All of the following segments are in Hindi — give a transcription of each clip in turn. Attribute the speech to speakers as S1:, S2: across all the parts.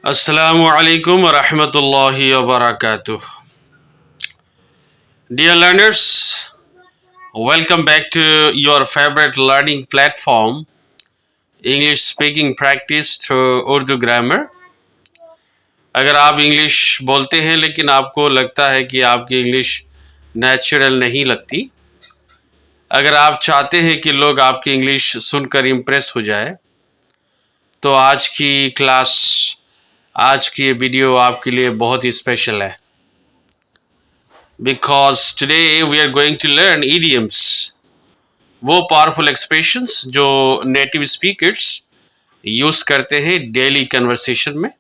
S1: Assalamu alaikum wa rahmatullahi wa barakatuh. Dear learners, welcome back to your favorite learning platform, English speaking practice through Urdu grammar. अगर आप इंग्लिश बोलते हैं लेकिन आपको लगता है कि आपकी इंग्लिश नेचुरल नहीं लगती, अगर आप चाहते हैं कि लोग आपकी इंग्लिश सुनकर इम्प्रेस हो जाए, तो आज की क्लास, आज की ये वीडियो आपके लिए बहुत ही स्पेशल है. Because today we are going to learn idioms, वो पावरफुल एक्सप्रेशंस जो नेटिव स्पीकर्स यूज करते हैं डेली कन्वर्सेशन में.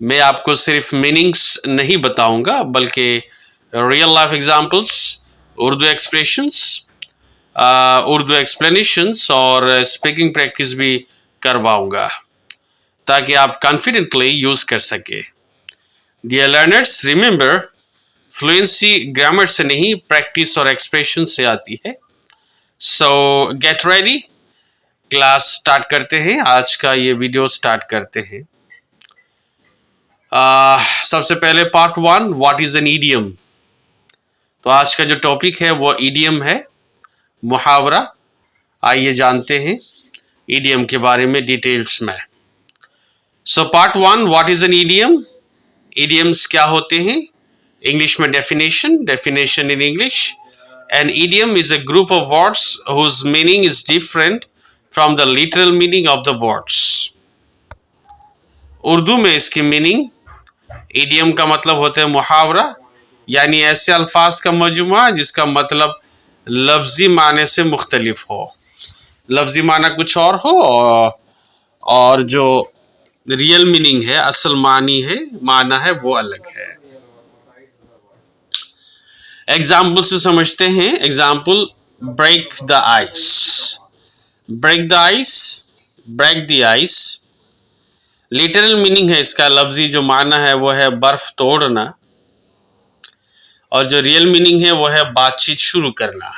S1: मैं आपको सिर्फ मीनिंग्स नहीं बताऊंगा बल्कि real life examples, Urdu expressions, Urdu explanations और स्पीकिंग प्रैक्टिस भी करवाऊंगा ताकि आप कॉन्फिडेंटली यूज कर सके. Dear learners, remember, fluency grammar से नहीं, प्रैक्टिस और एक्सप्रेशन से आती है. So get ready, class start करते हैं. आज का ये वीडियो स्टार्ट करते हैं. सबसे पहले part 1, what is an idiom. तो आज का जो टॉपिक है वो इडियम है, मुहावरा. आइए जानते हैं इडियम के बारे में डिटेल्स में. So part 1, what is an idiom. Idioms क्या होते हैं. English में definition in English. An idiom is a group of words whose meaning is different from the literal meaning of the words. Urdu में इसकी मीनिंग, इडियम का मतलब होता है मुहावरा, यानी ऐसे अल्फाज का मजमुआ जिसका मतलब लफ्जी माने से मुख्तलिफ हो. लफ्जी माना कुछ और हो और जो रियल मीनिंग है, असल माना है वो अलग है. एग्जाम्पल से समझते हैं. Example, break the ice. Break the ice, break the ice. Literal meaning है इसका, लफ्जी जो माना है वो है बर्फ तोड़ना, और जो रियल मीनिंग है वो है बातचीत शुरू करना.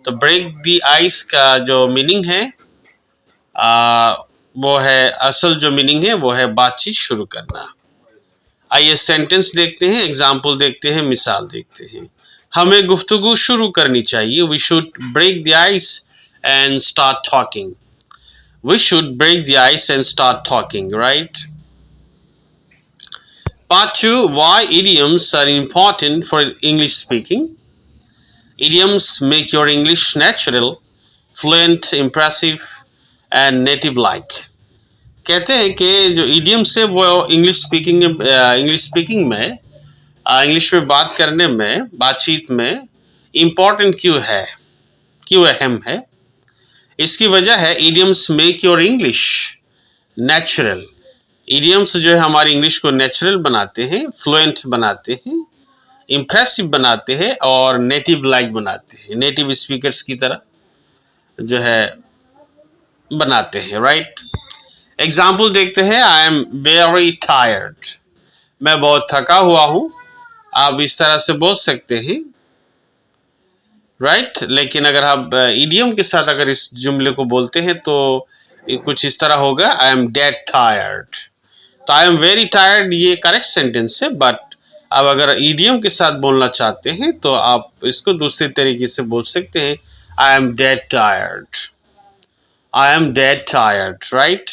S1: तो ब्रेक द आइस का जो मीनिंग है वो है, असल जो मीनिंग है वो है बातचीत शुरू करना. आइए सेंटेंस देखते हैं, एग्जाम्पल देखते हैं, मिसाल देखते हैं. हमें गुफ्तगू शुरू करनी चाहिए. We should break the ice and start talking. We should break the ice and start talking, right. Part 2, why idioms are important for English speaking. Idioms make your English natural, fluent, impressive and native like. कहते हैं कि जो इडियम्स है वो इंग्लिश स्पीकिंग में, इंग्लिश में बात करने में, बातचीत में इम्पॉर्टेंट क्यों अहम है. इसकी वजह है idioms make your English natural. Idioms जो है हमारी इंग्लिश को नेचुरल बनाते हैं, फ्लुएंट बनाते हैं, इम्प्रेसिव बनाते हैं और नेटिव लाइक बनाते हैं, नेटिव स्पीकर्स की तरह जो है बनाते हैं, राइट. एग्जाम्पल देखते हैं. I am very tired. मैं बहुत थका हुआ हूं. आप इस तरह से बोल सकते हैं, राइट. लेकिन अगर आप इडियम के साथ अगर इस जुमले को बोलते हैं तो कुछ इस तरह होगा, आई एम डेड टायर्ड. तो आई एम वेरी टायर्ड ये करेक्ट सेंटेंस है, बट अब अगर इडियम के साथ बोलना चाहते हैं तो आप इसको दूसरे तरीके से बोल सकते हैं, I am dead tired. I am dead tired, right.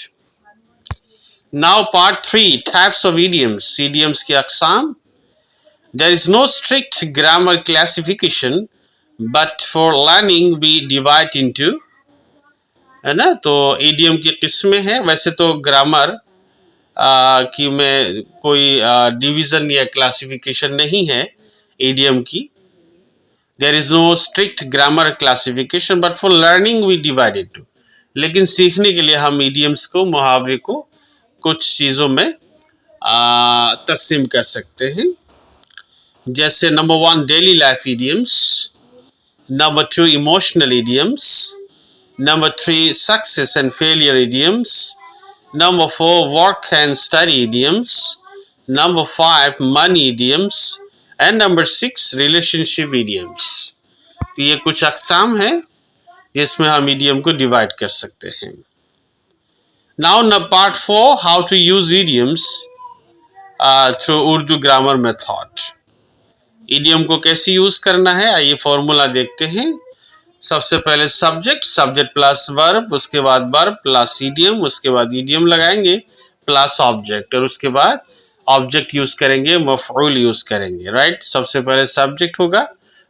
S1: Now part 3, types of idioms. Idioms की अक़साम. There is no strict grammar classification, but for learning we divide into, है ना. तो idiom की किस्में हैं. वैसे तो ग्रामर की में कोई डिवीजन या क्लासिफिकेशन नहीं है idiom की. There is no strict grammar classification, but for learning we divide into. लेकिन सीखने के लिए हम idioms को, मुहावरे को कुछ चीज़ों में तकसीम कर सकते हैं. जैसे number 1, daily life idioms. Number 2, emotional idioms. Number 3, success and failure idioms. Number 4, work and study idioms. Number 5, money idioms. And number 6, relationship idioms. तो ये कुछ अक़साम है जिसमें हम इडियम को डिवाइड कर सकते हैं. Now in part 4, how to use idioms through Urdu grammar method. Idiom को कैसे यूज करना है, आइए फॉर्मूला देखते हैं। सबसे पहले सब्जेक्ट, सब्जेक्ट प्लस वर्ब, उसके बाद वर्ब प्लस इडियम, उसके बाद इडियम लगाएंगे प्लस ऑब्जेक्ट, और उसके बाद ऑब्जेक्ट यूज करेंगे, मफऊल यूज करेंगे। राइट, सबसे पहले सब्जेक्ट होगा,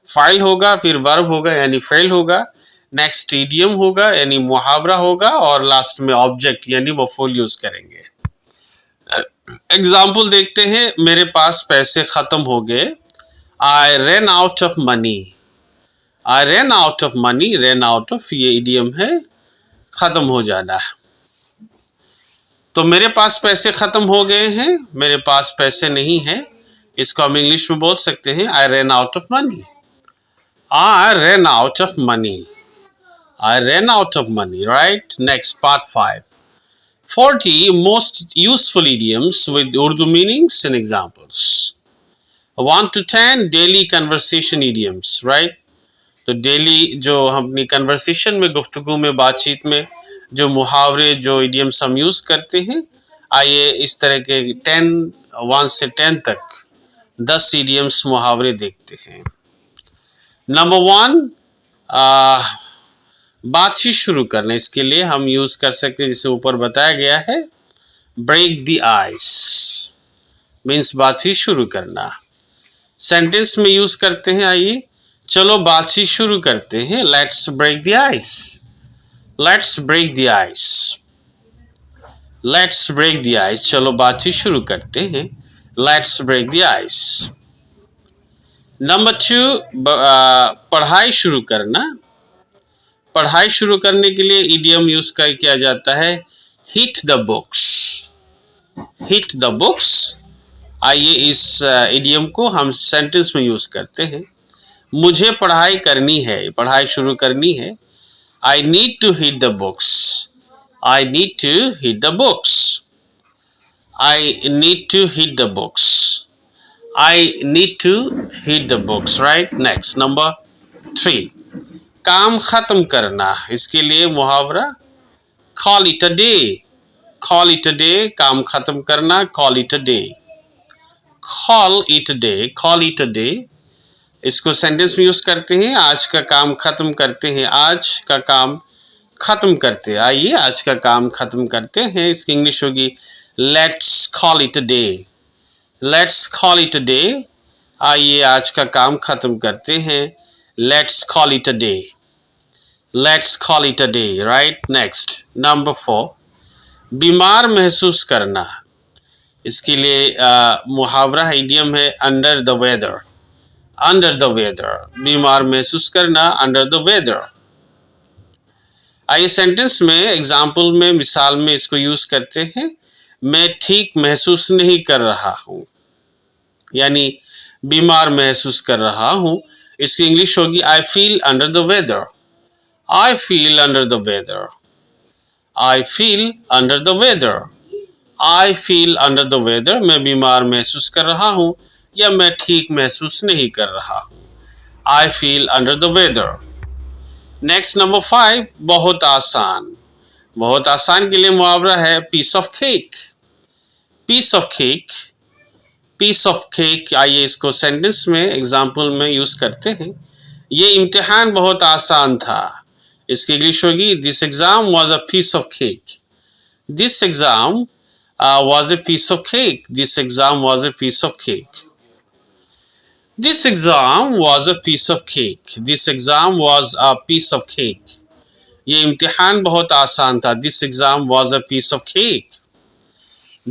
S1: फाइल होगा, फिर वर्ब होगा यानी फेल होगा, नेक्स्ट इडियम होगा यानी मुहावरा होगा, और लास्ट में ऑब्जेक्ट यानी मफऊल यूज करेंगे। एग्जाम्पल देखते हैं। मेरे पास पैसे खत्म हो गए। I ran out of money. I ran out of money, ran out of ये इडियम है, खत्म हो जाना। तो मेरे पास पैसे खत्म हो गए हैं, मेरे पास पैसे नहीं है, इसको हम इंग्लिश में बोल सकते हैं I ran out of money. I ran out of money, I ran out of money. Right, next part 5, 40 most useful idioms with Urdu meanings and examples. 1 to 10 daily conversation idioms. Right, तो डेली जो हम अपनी कन्वर्सेशन में, गुफ्तगू में, बातचीत में जो मुहावरे, जो इडियम्स हम यूज़ करते हैं, आइए इस तरह के 1 से 10 तक 10 इडियम्स मुहावरे देखते हैं। नंबर 1, बातचीत शुरू करना, इसके लिए हम यूज़ कर सकते हैं, जिसे ऊपर बताया गया है, ब्रेक द आइस, मीन्स बातचीत शुरू करना। सेंटेंस में यूज़ करते हैं, आइए चलो बातचीत शुरू करते हैं, let's break the ice, let's break the ice, let's break the ice, चलो बातचीत शुरू करते हैं, let's break the ice. Number 2, पढ़ाई शुरू करना। पढ़ाई शुरू करने के लिए इडियम यूज किया जाता है, hit the books, hit the books. आइए इस इडियम को हम सेंटेंस में यूज करते हैं। मुझे पढ़ाई करनी है, पढ़ाई शुरू करनी है, I need to hit the books, I need to hit the books, I need to hit the books, I need to hit the books. Right, next number 3, काम खत्म करना, इसके लिए मुहावरा call it a day, call it a day, काम खत्म करना, call it a day, call it a day, call it a day. इसको सेंटेंस में यूज करते हैं, आज का काम खत्म करते हैं, आज का काम खत्म करते हैं, आइए आज का काम खत्म करते हैं, इसकी इंग्लिश होगी let's call it a day, let's call it a day. आइए आज का काम खत्म करते हैं, let's call it a day, let's call it a day. Right, next number 4, बीमार महसूस करना, इसके लिए मुहावरा इडियम है under the weather, under the weather, बीमार महसूस करना, अंडर द वेदर। आइए सेंटेंस में, एग्जाम्पल में, मिसाल में इसको यूज करते हैं, मैं ठीक महसूस नहीं कर रहा हूँ, यानी बीमार महसूस कर रहा हूँ, इसकी इंग्लिश होगी I feel under the weather, I feel under the weather, I feel under the weather, I feel under the weather, मैं बीमार महसूस कर रहा हूँ या मैं ठीक महसूस नहीं कर रहा हूँ, I feel under the weather. Next number 5, बहुत आसान। बहुत आसान के लिए मुहावरा है piece of cake, piece of cake, piece of cake. आइए इसको सेंटेंस में, एग्जाम्पल में यूज करते हैं, ये इम्तिहान बहुत आसान था, इसकी इंग्लिश होगी this exam was a piece of cake, this exam was a piece of cake, this exam was a piece of cake, this exam was a piece of cake, this exam was a piece of cake। ये इम्तिहान बहुत आसान था, this exam was a piece of cake,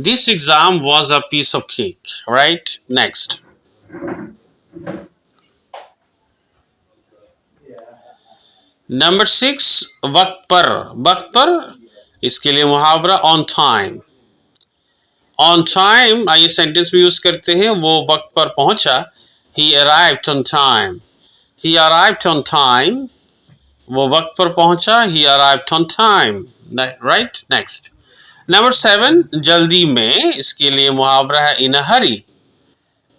S1: this exam was a piece of cake। right, next number 6, वक्त पर, वक्त पर, इसके लिए मुहावरा ऑन टाइम, ऑन टाइम। आइए सेंटेंस में यूज करते हैं, वो वक्त पर पहुंचा, he arrived on time, he arrived on time, वो वक्त पर पहुंचा, he arrived on time। right, next number 7, जल्दी में, इसके लिए मुहावरा है in a hurry,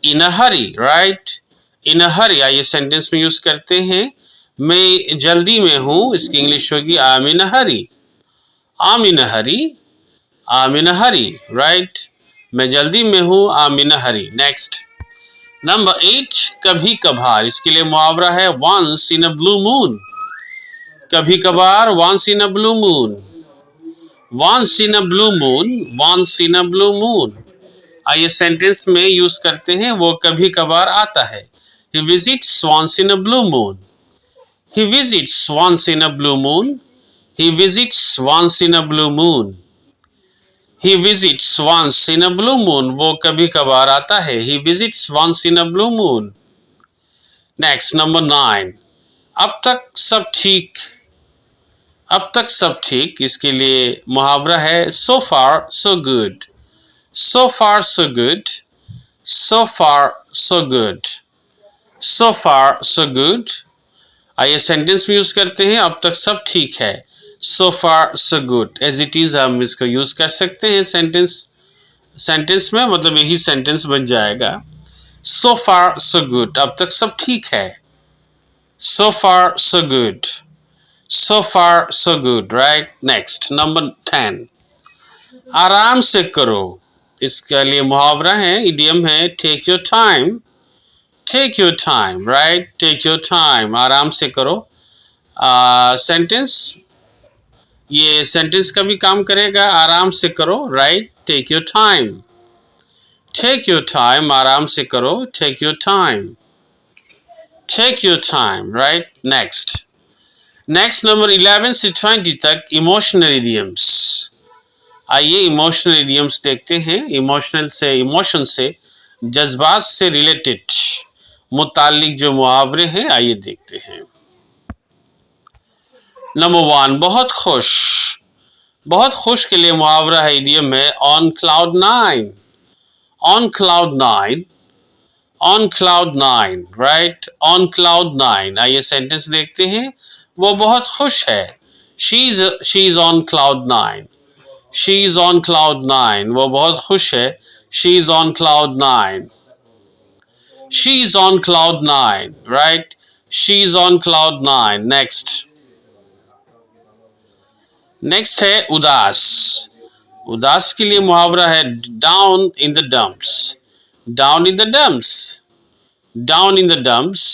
S1: in a hurry। right, in a hurry। आइए सेंटेंस में यूज करते हैं, मैं जल्दी में हूं, इसकी इंग्लिश होगी I'm in a hurry, I'm in a hurry, I am in a hurry, right, मैं जल्दी में हूँ, I am in a hurry. Next number 8, कभी कभार, इसके लिए मुहावरा है once in a blue moon. कभी कभार, once in a blue moon, once in a blue moon, once in a blue moon. आइए सेंटेंस में यूज करते हैं, वो कभी कभार आता है। He visits once in a blue moon. He visits once in a blue moon. He visits once in a blue moon. He visits once in a blue moon. वो कभी कभार आता है। He visits once in a blue moon. Next number 9. अब तक सब ठीक, अब तक सब ठीक, इसके लिए मुहावरा है so far so good. So far so good. So far so good. So far so good. आइए सेंटेंस में यूज करते हैं, अब तक सब ठीक है। So far so good. As it is हम इसको यूज कर सकते हैं सेंटेंस में, मतलब यही सेंटेंस बन जाएगा। So far so good. अब तक सब ठीक है। So far so good. So far so good. Right? Next. Number 10. आराम से करो, इसके लिए मुहावरा है, इडियम है take your time. Take your time, right? Take your time. आराम से करो। सेंटेंस, ये सेंटेंस का भी काम करेगा, आराम से करो, right? Take your time, take your time, आराम से करो, take your time, take your time, right? Next number 11 से 20 तक इमोशनल इडियम्स। आइए इमोशनल इडियम्स देखते हैं। इमोशनल से, इमोशन से, जज्बात से रिलेटेड मुतालिक जो मुहावरे हैं, आइए देखते हैं। नंबर 1, बहुत खुश। बहुत खुश के लिए मुहावरा है, इडियम है on cloud 9. On cloud 9. On cloud 9, right? On cloud 9। आइए सेंटेंस देखते हैं, वो बहुत खुश है। She is on cloud 9. She is on cloud 9, वो बहुत खुश है। She is on cloud 9. She is on cloud 9, right? She is on cloud 9. Next है उदास। उदास के लिए मुहावरा है down in the dumps. Down in the dumps. Down in the dumps.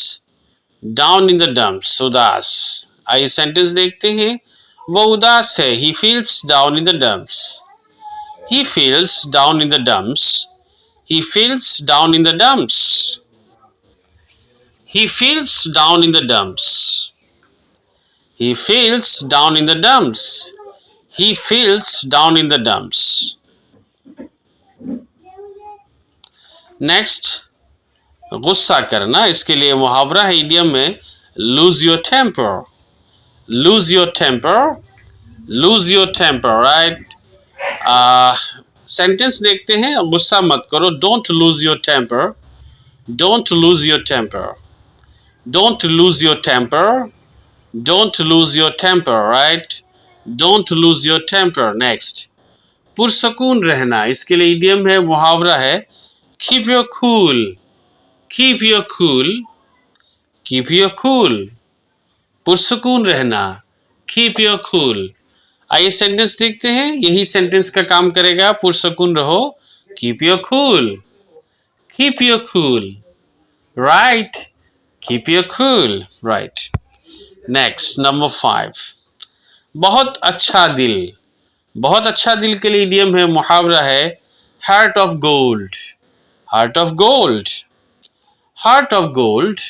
S1: Down in the dumps. उदास। आइए सेंटेंस देखते हैं, वो उदास है। He feels down in the dumps. He feels down in the dumps. He feels down in the dumps. He feels down in the dumps. He feels down in the dumps. He feels down in the dumps. Next, गुस्सा करना, इसके लिए मुहावरा है, इडियम में lose your temper. Lose your temper. Lose your temper, right? Sentence देखते हैं, गुस्सा मत करो। Don't lose your temper. Don't lose your temper. Don't lose your temper. Don't lose your temper, right? Don't lose your temper. Next. पुरसकून रहना, इसके लिए इडियम है, मुहावरा है keep your cool. Keep your cool. Keep your cool. पुरसकून रहना, keep your cool. आइए सेंटेंस देखते हैं, यही सेंटेंस का काम करेगा, पुरसकून रहो, keep your cool. Keep your cool. Right? Keep your cool, right? Next, number 5. बहुत अच्छा दिल। बहुत अच्छा दिल के लिए इडियम है, मुहावरा है heart of gold. Heart of gold. Heart of gold.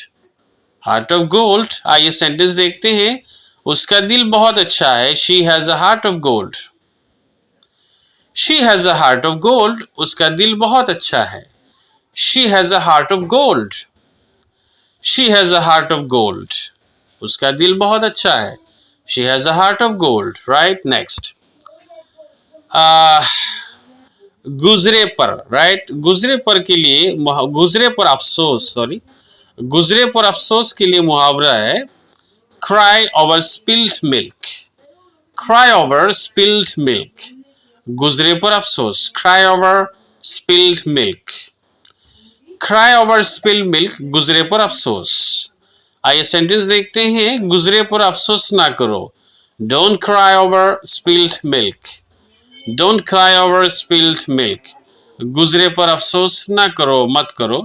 S1: Heart of gold. आइए सेंटेंस देखते हैं, उसका दिल बहुत अच्छा है। She has a heart of gold. She has a heart of gold. उसका दिल बहुत अच्छा है। She has a heart of gold. She has a heart of gold. उसका दिल बहुत अच्छा है। She has a heart of gold. Right? Next. गुजरे पर, right? गुजरे पर के लिए, गुजरे पर अफसोस, सॉरी, गुजरे पर अफसोस के लिए मुहावरा है cry over spilled milk. Cry over spilled milk. गुजरे पर अफसोस, cry over spilled milk. Cry over spilled milk, गुजरे पर अफसोस। आइए सेंटेंस देखते हैं, गुजरे पर अफसोस ना करो। Don't cry over spilled milk. Don't cry over spilled milk, गुजरे पर अफसोस ना करो, मत करो।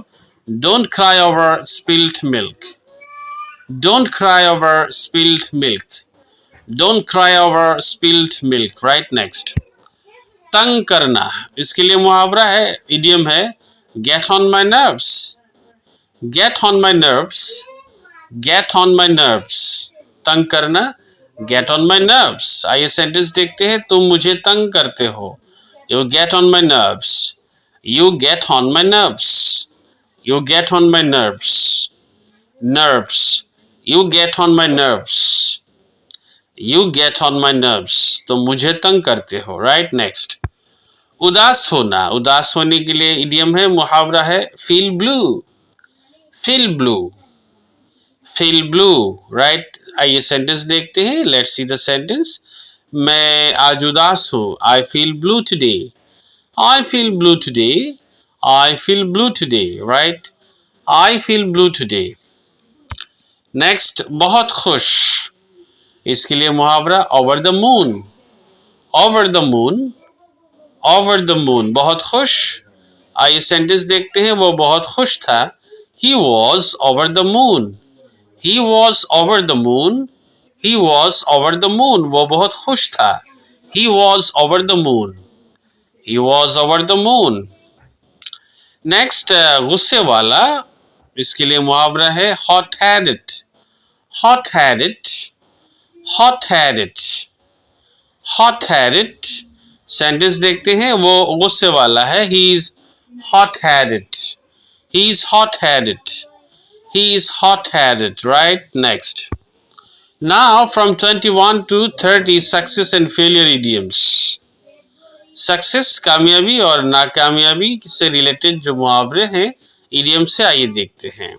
S1: Don't cry over spilled milk, don't cry over spilled milk, don't cry over spilled milk, right. Next, तंग करना, इसके लिए मुहावरा है, इडियम है, gate on my nerves, get on my nerves, get on my nerves, तंग करना, गेट ऑन माई नर्व्स। आइए सेंटेंस देखते हैं, तुम मुझे तंग करते हो, you get on my nerves, you get on my nerves, you get on my nerves, nerves, you get on my nerves, you get on my nerves, तुम मुझे तंग करते हो, राइट। नेक्स्ट, उदास होना, उदास होने के लिए इडियम है, मुहावरा है, feel blue, feel blue, feel blue, right. आइए सेंटेंस देखते हैं, लेट्स सी द सेंटेंस। मैं आज उदास हूँ, I feel blue today, I feel blue today, I feel blue today, right, I feel blue today. Next, बहुत खुश, इसके लिए मुहावरा, over the moon, over the moon, over the moon, बहुत खुश। आइए सेंटेंस देखते हैं, वो बहुत खुश था, he was over the moon, he was over the moon, he was over the moon, वो बहुत खुश था, he was over the moon, he was over the moon. Next, गुस्से वाला, इसके लिए मुहावरा है, hot headed, hot headed, hot headed, hot headed. Sentence देखते हैं, वो गुस्से वाला है, he is hot headed, he is hot headed, he is hot-headed, right? Next, now from 21 to 30 success and failure idioms. Success, कामयाबी और नाकामयाबी से रिलेटेड जो मुहावरे हैं इडियम से, आइए देखते हैं।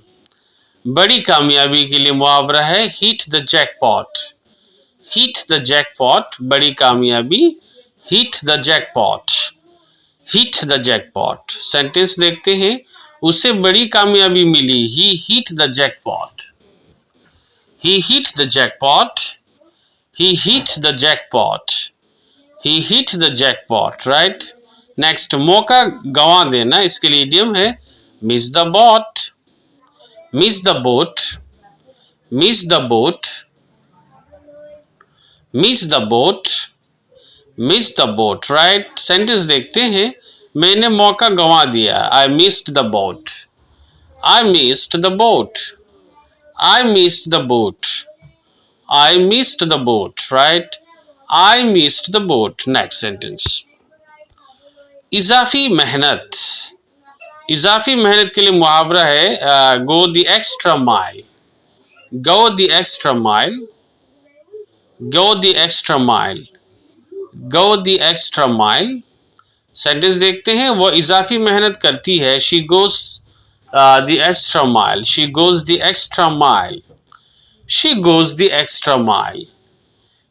S1: बड़ी कामयाबी के लिए मुहावरा है, hit the jackpot, hit the jackpot, बड़ी कामयाबी, hit the jackpot, hit the jackpot. Sentence देखते हैं, उसे बड़ी कामयाबी मिली, he hit the jackpot, he hit the jackpot, he hit the jackpot, he hit the jackpot, right. Next, मौका गंवा देना, इसके लिए इडियम है, miss the boat, miss the boat, miss the boat, miss the boat, miss the boat, right. Sentence देखते हैं, मैंने मौका गंवा दिया, I missed the boat, I missed the boat, I missed the boat, I missed the boat, right, I missed the boat. Next sentence, इजाफी मेहनत, इजाफी मेहनत के लिए मुहावरा है, go the extra mile, go the extra mile, go the extra mile, go the extra mile. Sentence देखते हैं, वो इजाफी मेहनत करती है, she goes the extra mile, she goes the extra mile, she goes the extra mile,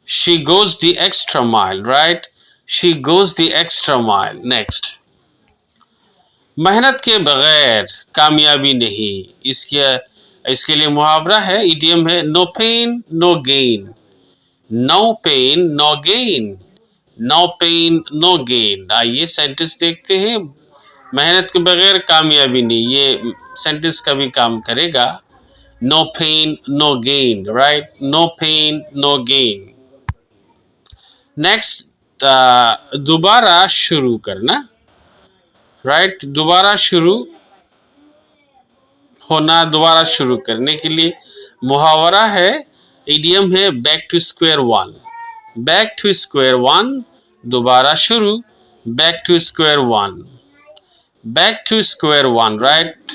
S1: she goes the extra mile, right, she goes the extra mile. Next, मेहनत के बगैर कामयाबी नहीं, इसके लिए मुहावरा है, इडियम है, no pain no gain, no pain no gain, no pain no gain. आइए सेंटेंस देखते हैं, मेहनत के बगैर कामयाबी नहीं, ये सेंटेंस कभी काम करेगा, no pain no gain, right, no pain no gain. Next, दोबारा शुरू करना, राइट, दोबारा शुरू होना, दोबारा शुरू करने के लिए मुहावरा है, इडियम है, back to square one, back to square one, दोबारा शुरू, back to square one, back to square one, right.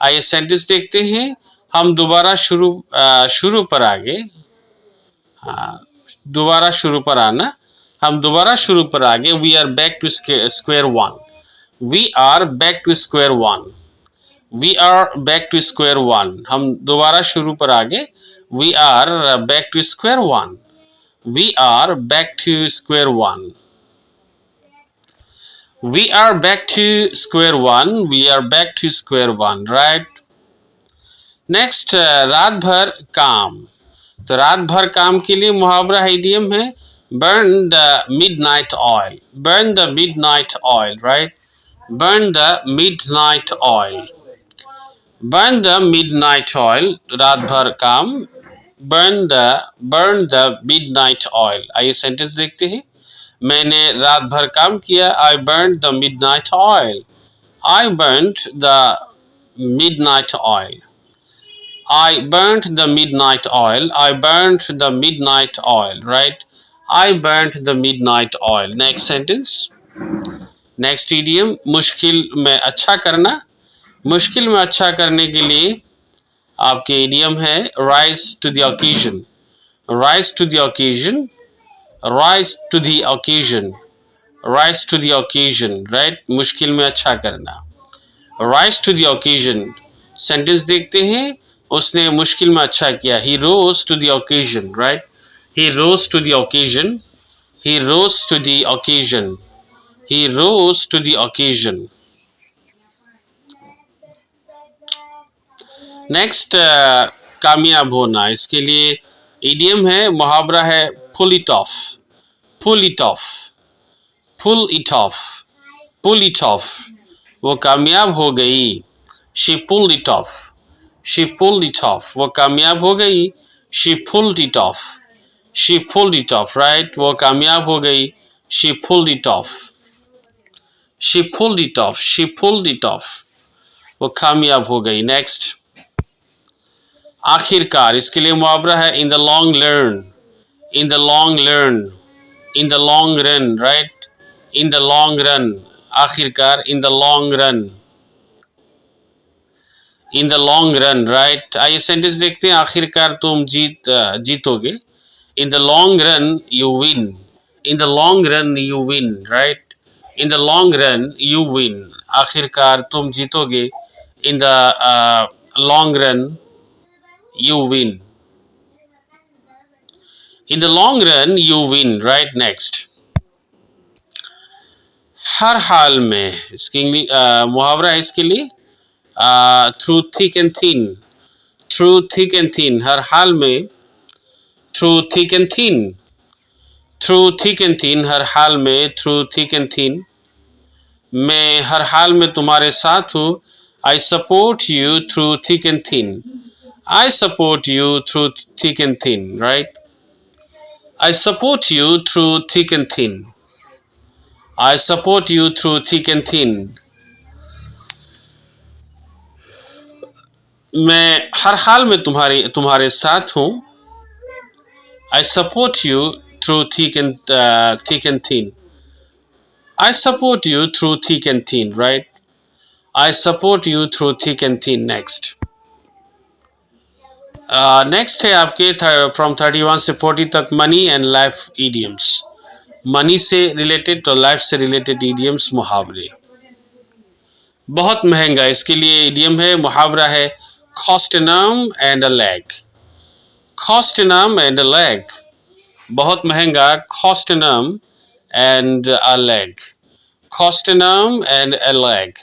S1: आइए सेंटेंस देखते हैं, हम दोबारा शुरू पर आगे, हाँ, दोबारा शुरू पर आना, हम दोबारा शुरू पर आगे, we are back to square one, we are back to square one, we are back to square one, हम दोबारा शुरू पर आगे, we are back to square one, we are back to square one, we are back to square one, we are back to square one, right। Next, रात भर काम, तो रात भर काम के लिए मुहावरा है, इडियम है, burn the midnight oil, burn the midnight oil, right? Burn the midnight oil, burn the midnight oil, रात भर काम, burn the midnight oil. आइए सेंटेंस देखते हैं. मैंने रात भर काम किया. I burned the midnight oil. I burnt the midnight oil. I burnt the midnight oil. I burnt the midnight oil, right? I burnt the midnight oil. Next sentence. Next idiom. मुश्किल में अच्छा करना. मुश्किल में अच्छा करने के लिए आपके idiom है rise to the occasion. Rise to the occasion. Rise to the occasion. Rise to the occasion, right? मुश्किल में अच्छा करना. Rise to the occasion. Sentence देखते हैं. उसने मुश्किल में अच्छा किया. He rose to the occasion, right? He rose to the occasion. He rose to the occasion. He rose to the occasion. Next कामयाब होना. इसके लिए इडियम है, मुहावरा है pull it off. Pull it off. Pull it off. Pull it off. वो कामयाब हो गई. She pulled it off. She pulled it off. वो कामयाब हो गई. She pulled it off. She pulled it off, right? वो कामयाब हो गई. She pulled it off. She pulled it off. She pulled it off. वो कामयाब हो गई. नेक्स्ट आखिरकार. इसके लिए मुहावरा है in the long run. In the long run. In the long run, right? In the long run. आखिरकार in the long run. In the long run, right? आइए सेंटेंस देखते हैं. आखिरकार तुम जीतोगे. In the long run you win. In the long run you win, right? In the long run you win. आखिरकार तुम जीतोगे. In the long run you win. In the long run you win, right? Next. हर हाल में. इसकी मुहावरा है इसके लिए through thick and thin. Through thick and thin. हर हाल में. Through thick and thin. Through thick and thin. हर हाल में. Through thick and thin. मैं हर हाल में तुम्हारे साथ हूँ. I support you through thick and thin. I support you through thick and thin, right? I support you through thick and thin. I support you through thick and thin. मैं हर हाल में तुम्हारे साथ हूँ. I support you through thick and thin. I support you through thick and thin, right? I support you through thick and thin. Next. Next है आपके फ्रॉम 31 से 40 तक money and life idioms. Money से रिलेटेड और लाइफ से रिलेटेड इडियम्स मुहावरे. बहुत महंगा. इसके लिए इडियम है, मुहावरा है cost an arm and a leg. Cost an arm and a leg. बहुत महंगा. Cost an arm and a leg. Cost an arm and a leg.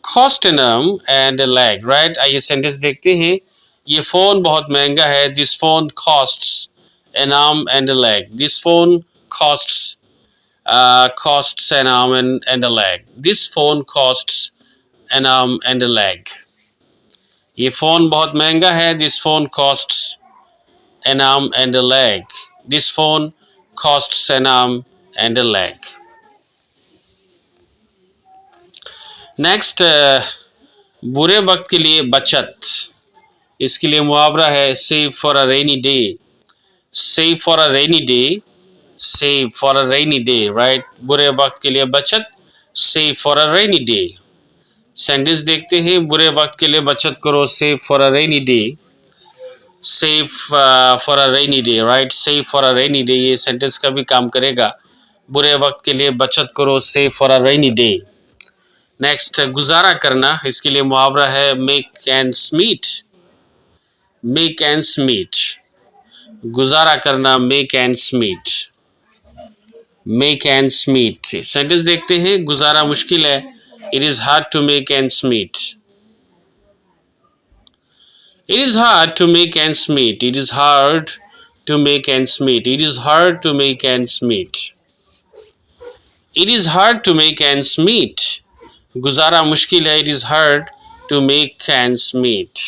S1: Cost an arm and a leg, right? आइए सेंटेंस देखते हैं. ये फोन बहुत महंगा है. This phone costs an arm and a leg. This phone costs an arm and a leg. This phone costs an arm and a leg. ये फोन बहुत महंगा है. This phone costs an arm and a leg. This phone costs an arm and a leg. Next बुरे वक्त के लिए बचत. इसके लिए मुहावरा है save for a rainy day. Save for a rainy day. Save for a rainy day, right? बुरे वक्त के लिए बचत. Save for a rainy day. Sentence देखते हैं. बुरे वक्त के लिए बचत करो. Save for a rainy day. Save for a rainy day, right? Save for a rainy day. ये सेंटेंस का भी काम करेगा. बुरे वक्त के लिए बचत करो. Save for a rainy day. Next गुजारा करना. इसके लिए मुहावरा है make ends meet. Make ends meet. गुजारा करना. Make ends meet. Make ends meet. Sentence देखते हैं. गुजारा मुश्किल है. It is hard to make ends meet. It is hard to make ends meet. It is hard to make ends meet. It is hard to make ends meet. It is hard to make ends meet. गुजारा मुश्किल है. It is hard to make ends meet.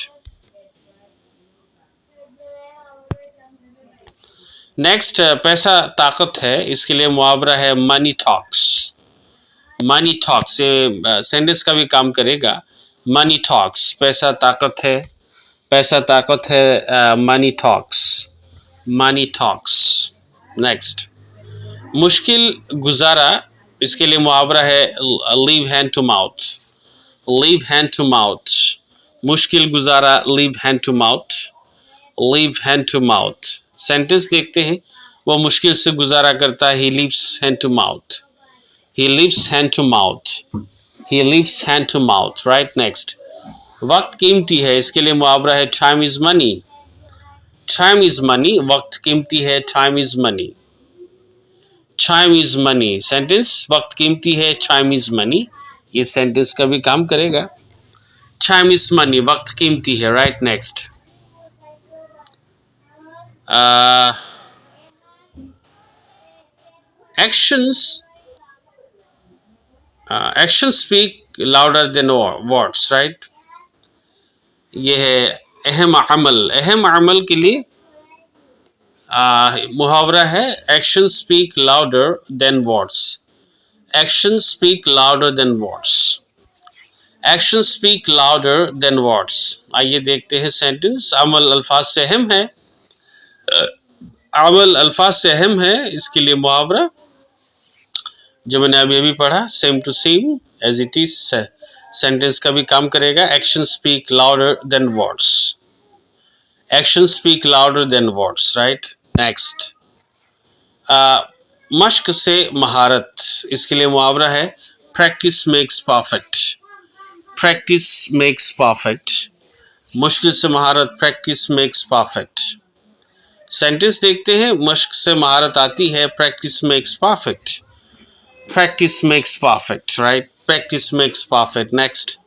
S1: Next, पैसा ताकत है. इसके लिए मुहावरा है मनी टॉक्स. मनी टॉक्स ये सेंटेंस का भी काम करेगा. मनी टॉक्स, पैसा ताकत है. पैसा ताकत है. Money talks. Money talks. Next, मुश्किल गुजारा. इसके लिए मुहावरा है live hand to mouth. Live hand to mouth. मुश्किल गुजारा live hand to mouth. Live hand to mouth. सेंटेंस देखते हैं. वो मुश्किल से गुजारा करता है. He lives hand to mouth. He lives hand to mouth. He lives hand to mouth. Right. Next, वक्त कीमती है. इसके लिए मुहावरा है time is money. Time is money. वक्त कीमती है. Time is money. Time is money. Sentence, वक्त कीमती है. Time is money. ये सेंटेंस का भी काम करेगा. टाइम इज मनी, वक्त कीमती है. Right. Next, actions speak louder than words. right. ये है अहम अमल. अहम अमल के लिए मुहावरा है action speak louder than words. Action speak louder than words. Action speak louder than words. आइए देखते हैं सेंटेंस. अमल अल्फाज से अहम है. अमल अल्फाज से अहम है. इसके लिए मुहावरा जो मैंने अभी पढ़ा, same to same as it is, sentence का भी काम करेगा. Action speak louder than words. Action speak louder than words. Right. Next, मश्क से महारत. इसके लिए मुहावरा है practice makes perfect. Practice makes perfect. मुश्किल से महारत. Practice makes perfect. सेंटेंस देखते हैं. मश्क से महारत आती है. Practice makes perfect. Practice makes perfect. Right. Practice makes perfect. Next,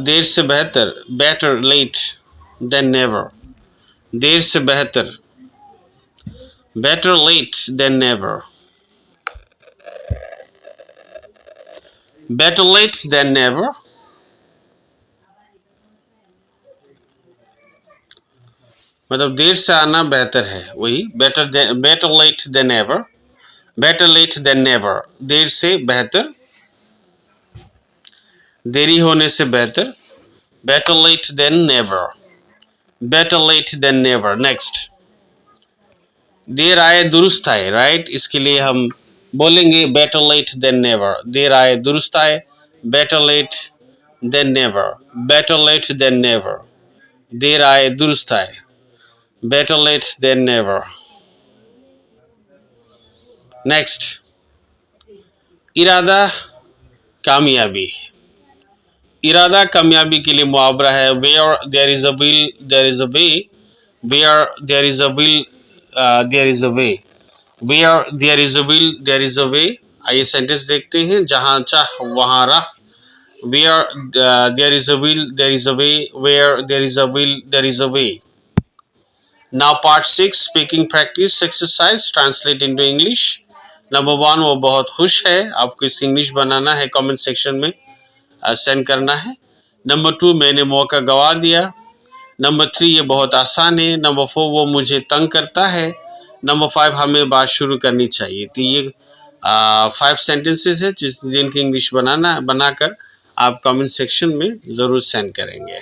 S1: देर से बेहतर. Better late than never. देर से बेहतर. Better late than never. Better late than never. मतलब देर से आना बेहतर है. वही better late than never. Better late than never. देर से बेहतर. देरी होने से बेहतर. Better late than never. Better late than never. Next, देर आए दुरुस्त आए. राइट. इसके लिए हम बोलेंगे बेटर लेट देन नेवर. देर आए दुरुस्त आए. Better late than never. Better late than never. देर आए दुरुस्त आए. Better late than never. Next, इरादा कामयाबी. इरादा कामयाबी के लिए मुहावरा है where there is a will there is a way. Where there is a will there is a way. Where there is a will there is a way. आइए सेंटेंस देखते हैं. जहां चाह वहां राह. Where there is a will there is a way. Where there is a will there is a way. Now part 6 speaking practice exercise. Translate into English. Number 1, वो बहुत खुश है. आपको इस इंग्लिश बनाना है. कमेंट सेक्शन में सेंड करना है. नंबर 2, मैंने मौका गवा दिया. नंबर 3, ये बहुत आसान है. नंबर 4, वो मुझे तंग करता है. नंबर 5, हमें बात शुरू करनी चाहिए. तो ये 5 सेंटेंसेस है जिनकी इंग्लिश बनाकर आप कमेंट सेक्शन में ज़रूर सेंड करेंगे.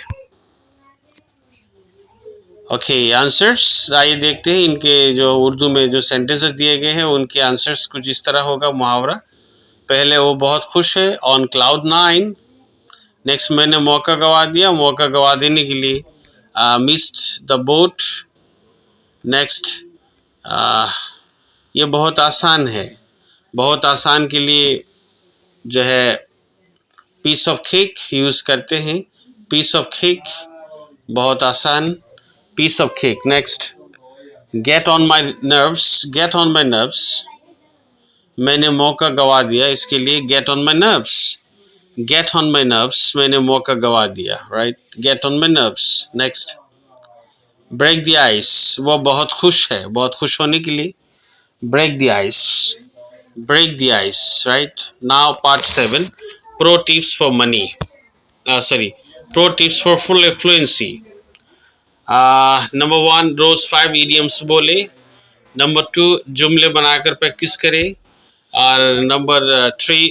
S1: ओके, आंसर्स आइए देखते हैं. इनके जो उर्दू में जो सेंटेंसेस दिए गए हैं उनके आंसर्स कुछ इस तरह होगा. मुहावरा पहले, वो बहुत खुश है. On cloud 9. नेक्स्ट, मैंने मौका गवा दिया. मौका गवा देने के लिए मिस्ड द बोट. नेक्स्ट, ये बहुत आसान है. बहुत आसान के लिए जो है पीस ऑफ केक यूज़ करते हैं. पीस ऑफ केक, बहुत आसान. Piece of cake. Next, get on my nerves. Get on my nerves. मैंने मौका गवा दिया. इसके लिए get on my nerves. Get on my nerves. मैंने मौका गवा दिया. Right. Get on my nerves. Next, break the ice, वो बहुत खुश है, बहुत खुश होने के लिए break the ice, break the ice, right? Now part 7, pro tips for money, sorry, pro tips for full fluency. Number 1, rose 5 idioms बोले. नंबर 2, जुमले बनाकर प्रैक्टिस करें. और नंबर 3,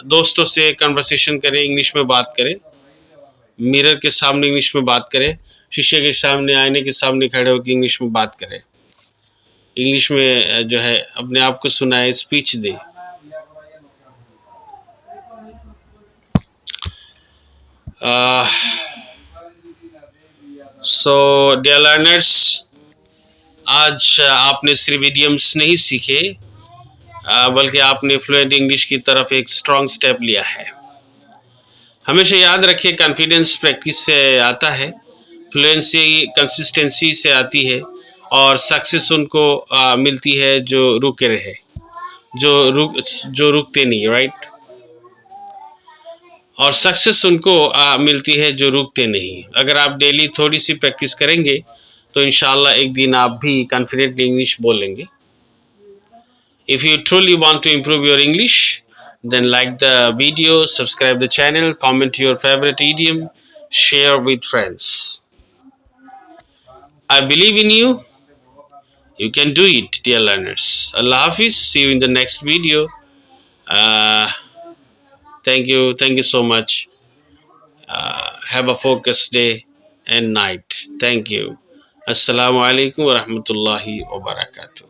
S1: दोस्तों से कन्वर्सेशन करें, इंग्लिश में बात करें, मिरर के सामने इंग्लिश में बात करें, शीशे के सामने, आईने के सामने खड़े होकर इंग्लिश में बात करें, इंग्लिश में जो है अपने आप को सुनाए, स्पीच दे. सो डियर लर्नर्स, आज आपने सिर्फ इडियम्स नहीं सीखे, बल्कि आपने फ्लुएंट इंग्लिश की तरफ एक स्ट्रॉन्ग स्टेप लिया है. हमेशा याद रखिए, कॉन्फिडेंस प्रैक्टिस से आता है, फ्लुएंसी कंसिस्टेंसी से आती है, और सक्सेस उनको मिलती है जो रुके रहे, जो रुकते नहीं, राइट. और सक्सेस उनको मिलती है जो रुकते नहीं. अगर आप डेली थोड़ी सी प्रैक्टिस करेंगे तो इंशाल्लाह एक दिन आप भी कॉन्फिडेंटली इंग्लिश बोलेंगे. If you truly want to improve your English, then like the video, subscribe the channel, comment your favorite idiom, share with friends. I believe in you. You can do it, dear learners. Allah Hafiz. See you in the next video. Uh, thank you so much. Have a focused day and night. Thank you. Assalamu alaikum wa rahmatullahi wa barakatuh.